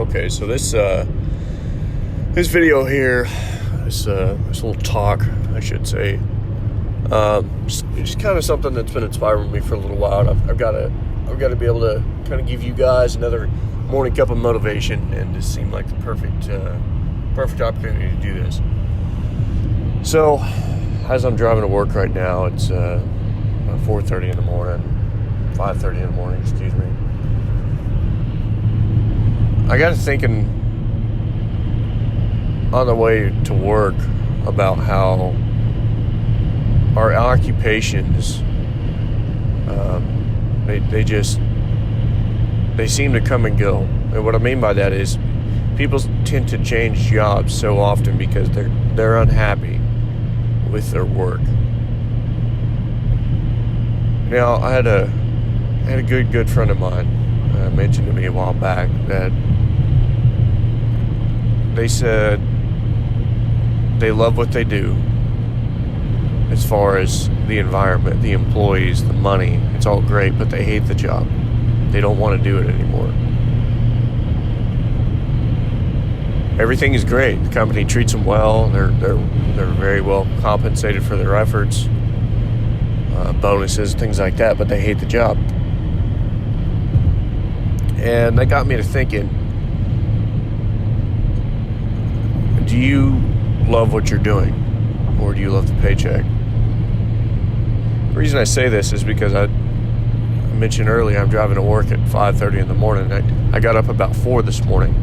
Okay, so this video here, this little talk, I should say, just kind of something that's been inspiring me for a little while. I've got to be able to kind of give you guys another morning cup of motivation, and this seemed like the perfect opportunity to do this. So, as I'm driving to work right now, it's about 4:30 in the morning, 5:30 in the morning, excuse me. I got to thinking on the way to work about how our occupations, they seem to come and go. And what I mean by that is people tend to change jobs so often because they're unhappy with their work. Now, I had a good friend of mine mentioned to me a while back that they said they love what they do as far as the environment, the employees, the money. It's all great, but they hate the job. They don't want to do it anymore. Everything is great. The company treats them well. They're very well compensated for their efforts, bonuses, things like that, but they hate the job. And that got me to thinking, do you love what you're doing, or do you love the paycheck? The reason I say this is because I mentioned earlier I'm driving to work at 5:30 in the morning. I got up about 4 this morning.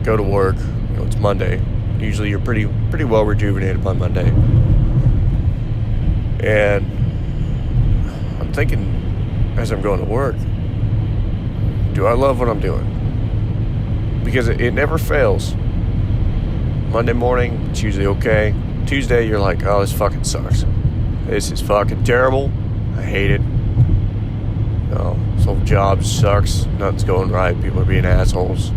Go to work. It's Monday. Usually you're pretty well rejuvenated by Monday. And I'm thinking as I'm going to work, do I love what I'm doing? Because it never fails. Monday morning, it's usually okay. Tuesday, you're like, oh, this fucking sucks. This is fucking terrible. I hate it. This whole job sucks. Nothing's going right. People are being assholes.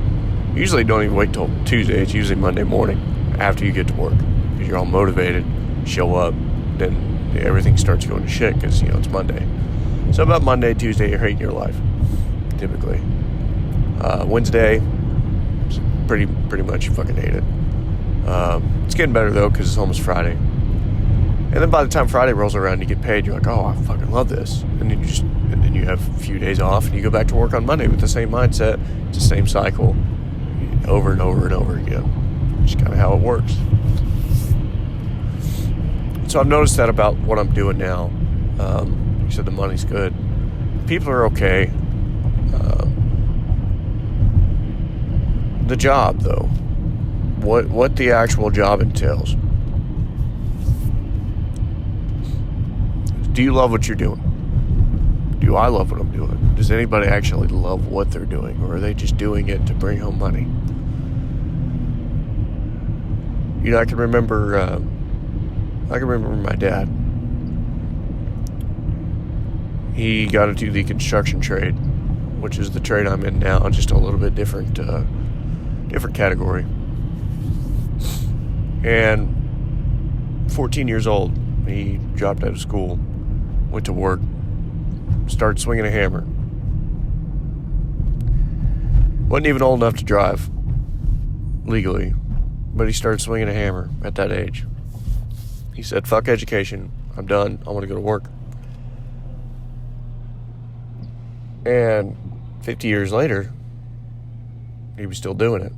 Usually don't even wait till Tuesday. It's usually Monday morning after you get to work. Because you're all motivated, show up, then everything starts going to shit because, it's Monday. So about Monday, Tuesday, you're hating your life, typically. Wednesday, pretty much you fucking hate it. It's getting better though because it's almost Friday. And then by the time Friday rolls around, you get paid. You're like, oh, I fucking love this. And then you have a few days off, and you go back to work on Monday with the same mindset. It's the same cycle, over and over and over again. It's kind of how it works. So I've noticed that about what I'm doing now. You said the money's good. People are okay. The job, though. What the actual job entails. Do you love what you're doing? Do I love what I'm doing? Does anybody actually love what they're doing? Or are they just doing it to bring home money? I can remember my dad. He got into the construction trade, which is the trade I'm in now, just a little bit different category. And 14 years old, he dropped out of school, went to work, started swinging a hammer. Wasn't even old enough to drive legally, but he started swinging a hammer at that age. He said, fuck education, I'm done, I want to go to work. And 50 years later, he was still doing it.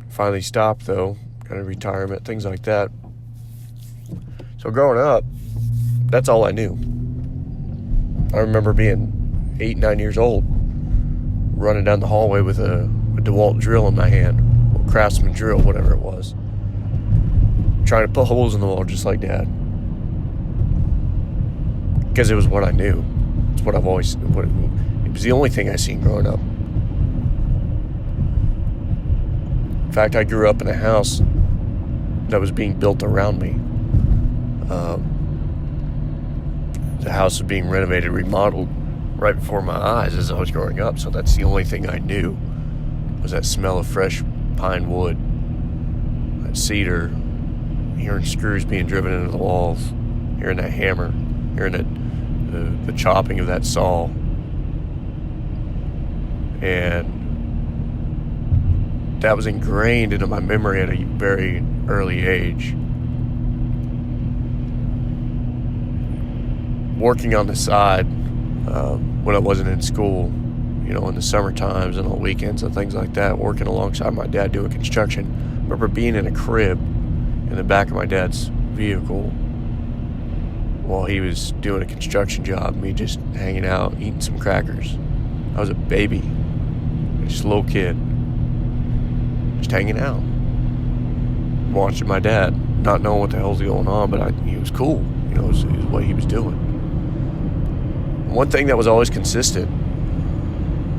Finally stopped though, kind of retirement, things like that. So growing up, that's all I knew. I remember being 8, 9 years old, running down the hallway with a DeWalt drill in my hand, or Craftsman drill, whatever it was, trying to put holes in the wall just like Dad. Because it was what I knew. It's what I've always. It was the only thing I seen growing up. In fact, I grew up in a house that was being built around me. The house was being renovated, remodeled right before my eyes as I was growing up. So that's the only thing I knew, was that smell of fresh pine wood, that cedar, hearing screws being driven into the walls, hearing that hammer, hearing the chopping of that saw. And that was ingrained into my memory at a very early age. Working on the side when I wasn't in school, in the summer times and on weekends and things like that, working alongside my dad doing construction. I remember being in a crib in the back of my dad's vehicle while he was doing a construction job, me just hanging out, eating some crackers. I was a baby, just a little kid, just hanging out, watching my dad, not knowing what the hell's going on, but he was cool. It was what he was doing. One thing that was always consistent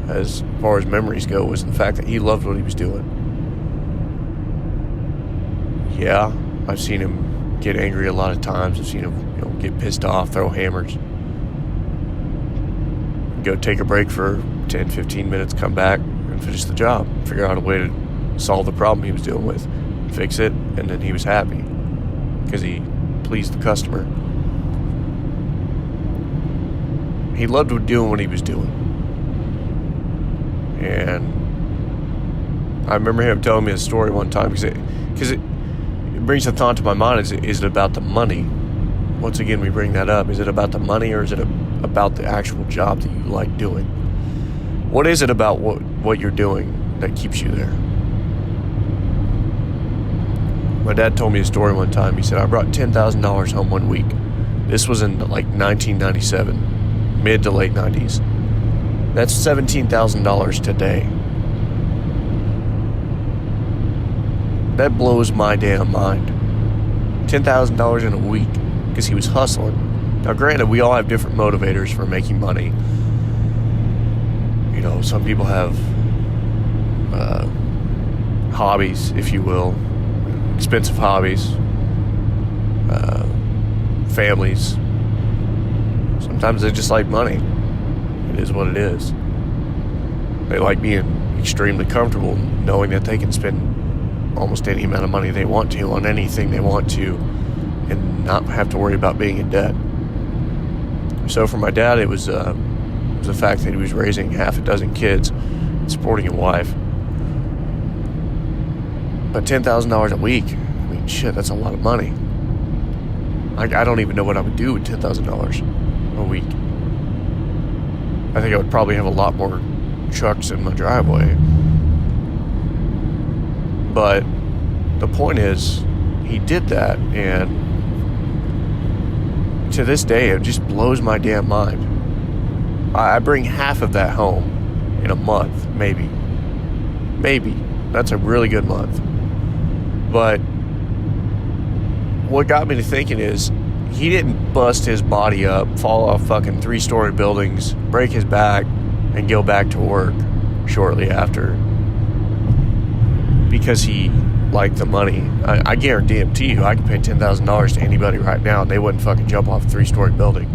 as far as memories go was the fact that he loved what he was doing. Yeah, I've seen him get angry a lot of times. I've seen him get pissed off, throw hammers, go take a break for 10, 15 minutes, come back and finish the job, figure out a way to solve the problem he was dealing with, fix it, and then he was happy because he pleased the customer. He loved doing what he was doing. And I remember him telling me a story one time because it brings a thought to my mind. Is it about the money? Once again, we bring that up. Is it about the money, or is it about the actual job that you like doing? What is it about what you're doing that keeps you there? My dad told me a story one time. He said, I brought $10,000 home one week. This was in like 1997, mid to late 90s. That's $17,000 today. That blows my damn mind. $10,000 in a week because he was hustling. Now, granted, we all have different motivators for making money. Some people have hobbies, if you will, expensive hobbies, families. Sometimes they just like money. It is what it is. They like being extremely comfortable, knowing that they can spend almost any amount of money they want to on anything they want to and not have to worry about being in debt. So for my dad, it was the fact that he was raising half a dozen kids and supporting a wife. But $10,000 a week, shit, that's a lot of money. I don't even know what I would do with $10,000 a week. I think I would probably have a lot more trucks in my driveway. But the point is, he did that, and to this day, it just blows my damn mind. I bring half of that home in a month, maybe. Maybe. That's a really good month. But what got me to thinking is, he didn't bust his body up, fall off fucking 3-story buildings, break his back, and go back to work shortly after because he liked the money. I guarantee you, I could pay $10,000 to anybody right now and they wouldn't fucking jump off a 3-story building.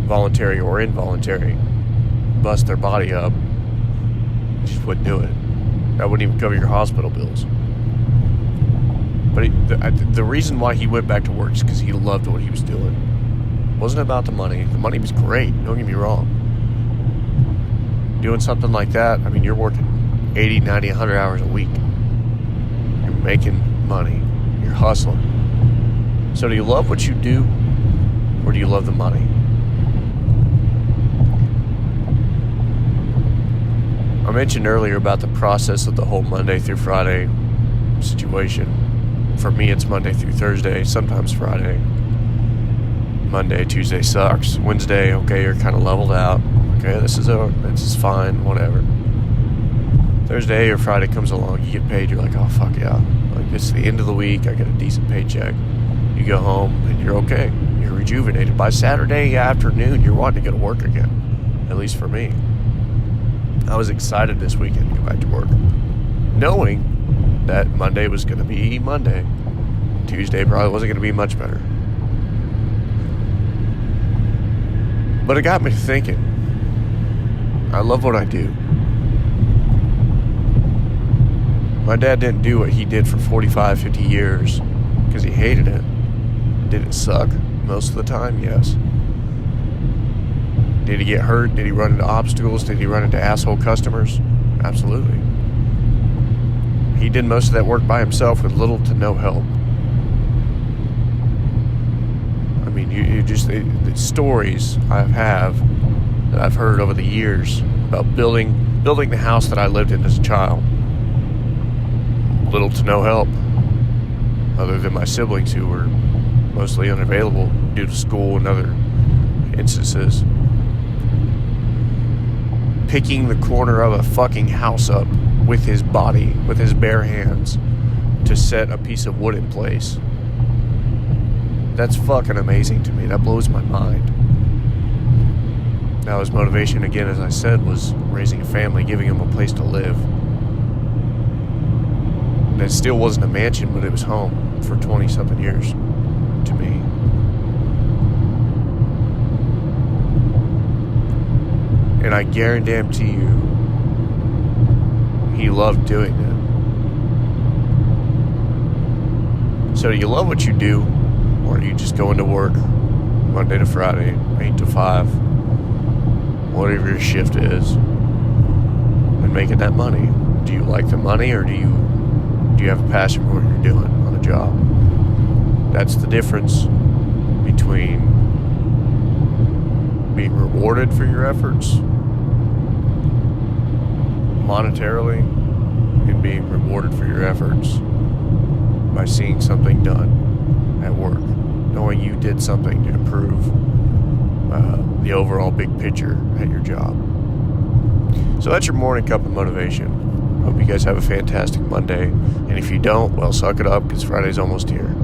Voluntary or involuntary. Bust their body up. Just wouldn't do it. That wouldn't even cover your hospital bills. But the reason why he went back to work is because he loved what he was doing. It wasn't about the money. The money was great, don't get me wrong. Doing something like that, you're working 80, 90, 100 hours a week. You're making money. You're hustling. So do you love what you do, or do you love the money? I mentioned earlier about the process of the whole Monday through Friday situation. For me, it's Monday through Thursday, sometimes Friday. Monday, Tuesday sucks. Wednesday, okay, you're kind of leveled out. Okay, this is fine, whatever. Thursday or Friday comes along, you get paid, you're like, oh, fuck yeah. Like, it's the end of the week, I get a decent paycheck. You go home, and you're okay. You're rejuvenated. By Saturday afternoon, you're wanting to go to work again. At least for me. I was excited this weekend to go back to work, knowing that Monday was going to be Monday. Tuesday probably wasn't going to be much better. But it got me thinking. I love what I do. My dad didn't do what he did for 45, 50 years because he hated it. Did it suck most of the time? Yes. Did he get hurt? Did he run into obstacles? Did he run into asshole customers? Absolutely. He did most of that work by himself with little to no help. I mean, you just the stories I have that I've heard over the years about building the house that I lived in as a child. Little to no help, other than my siblings who were mostly unavailable due to school and other instances. Picking the corner of a fucking house up with his body, with his bare hands, to set a piece of wood in place. That's fucking amazing to me. That blows my mind. Now his motivation, again, as I said, was raising a family, giving him a place to live. And it still wasn't a mansion, but it was home for 20-something years to me. And I guarantee you, he loved doing it. So do you love what you do, or do you just go into work Monday to Friday, 8 to 5, whatever your shift is, and making that money? Do you like the money, or do you have a passion for what you're doing on a job? That's the difference between being rewarded for your efforts monetarily and being rewarded for your efforts by seeing something done at work, knowing you did something to improve the overall big picture at your job. So that's your morning cup of motivation. Hope you guys have a fantastic Monday, and if you don't, well, suck it up, because Friday's almost here.